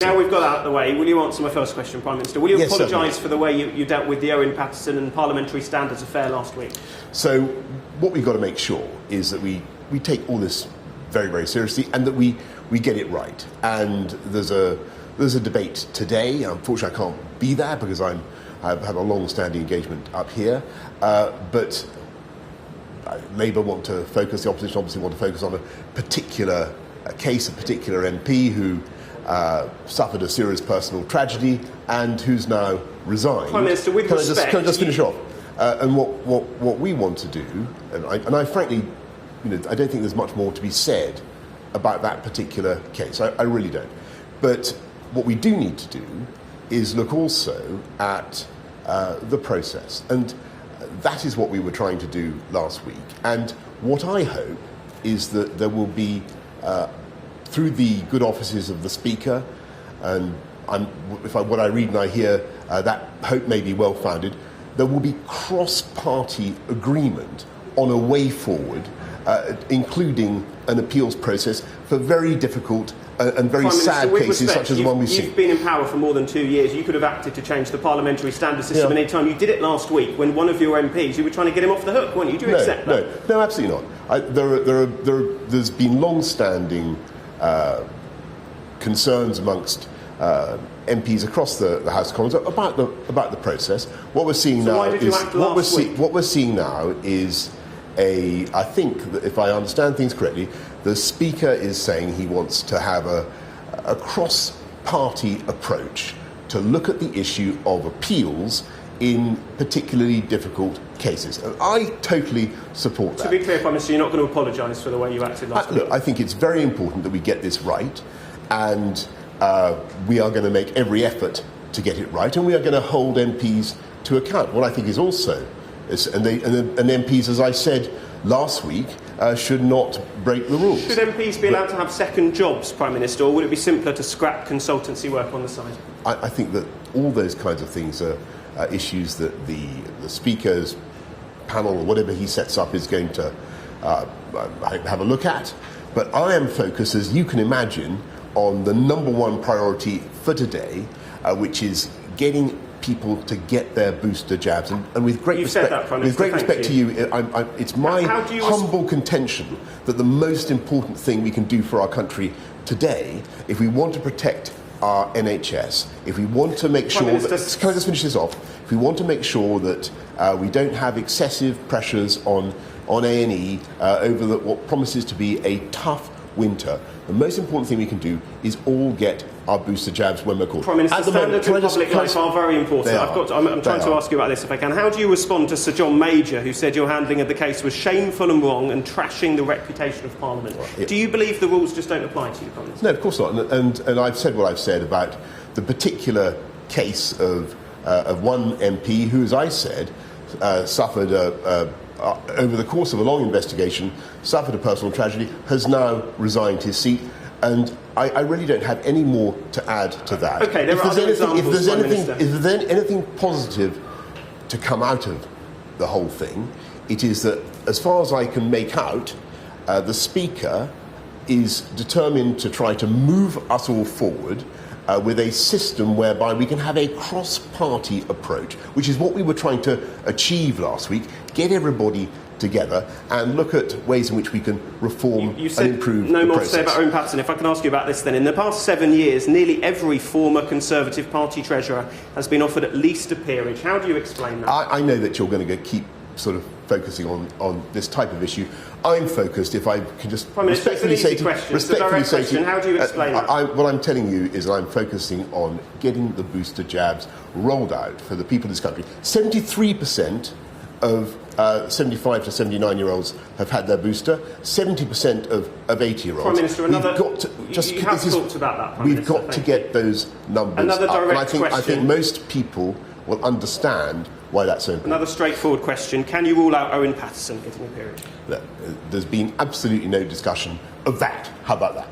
Now we've got that out of the way, will you answer my first question, Prime Minister? Will you apologise for the way you dealt with the Owen Paterson and Parliamentary Standards affair last week? So what we've got to make sure is that we take all this very, very seriously and that we get it right. And there's a debate today. Unfortunately, I can't be there because I have a long-standing engagement up here. But Labour want to focus, the opposition obviously want to focus on a particular case, a particular MP who suffered a serious personal tragedy and who's now resigned. Prime Minister, with respect... Can I just finish off? And what we want to do, and I frankly, I don't think there's much more to be said about that particular case. I really don't. But what we do need to do is look also at the process. And that is what we were trying to do last week. And what I hope is that there will be, through the good offices of the Speaker, and what I read and I hear, that hope may be well-founded, there will be cross-party agreement on a way forward, including an appeals process for very difficult and very sad cases such as the one we've seen. You've been in power for more than 2 years. You could have acted to change the parliamentary standard system any time. You did it last week when one of your MPs, you were trying to get him off the hook, weren't you? Do you accept that? No, absolutely not. There's been long-standing concerns amongst MPs across the House of Commons about the process. What we're seeing now is I think that if I understand things correctly, the Speaker is saying he wants to have a cross-party approach to look at the issue of appeals in particularly difficult cases. And I totally support that. To be clear, Prime Minister, you're not going to apologise for the way you acted last week? Look, I think it's very important that we get this right, and we are going to make every effort to get it right, and we are going to hold MPs to account. What I think is also, and MPs, as I said last week, should not break the rules. Should MPs be allowed to have second jobs, Prime Minister, or would it be simpler to scrap consultancy work on the side? I think that all those kinds of things are issues that the Speaker's panel or whatever he sets up is going to have a look at. But I am focused, as you can imagine, on the number one priority for today, which is getting people to get their booster jabs. And with great respect, to you, it's my humble contention that the most important thing we can do for our country today, if we want to protect our NHS, if we want to make sure that... Can I just finish this off? If we want to make sure that we don't have excessive pressures on A&E over what promises to be a tough winter, the most important thing we can do is all get our booster jabs when we're called. Prime Minister, standards in public life are very important. I'm trying to ask you about this if I can. How do you respond to Sir John Major, who said your handling of the case was shameful and wrong and trashing the reputation of Parliament? Do you believe the rules just don't apply to you, Prime Minister? No, of course not. And I've said what I've said about the particular case of one MP who, as I said, suffered over the course of a long investigation, suffered a personal tragedy, has now resigned his seat, and I really don't have any more to add to that. Okay, if there's anything positive to come out of the whole thing, it is that, as far as I can make out, the Speaker is determined to try to move us all forward with a system whereby we can have a cross-party approach, which is what we were trying to achieve last week, get everybody together and look at ways in which we can reform and improve the process. No more to say about Owen Paterson. If I can ask you about this then. In the past 7 years, nearly every former Conservative Party treasurer has been offered at least a peerage. How do you explain that? I know that you're going to keep sort of focusing on this type of issue. I'm focused, if I can just respectfully say to you, how do you explain that? What I'm telling you is I'm focusing on getting the booster jabs rolled out for the people of this country. 73% of 75 to 79-year-olds have had their booster. 70% of 80-year-olds. Prime Minister, we've got to get those numbers another up. Direct And I think most people will understand why that's so important. Another straightforward question. Can you rule out Owen Paterson getting a peerage? There's been absolutely no discussion of that. How about that?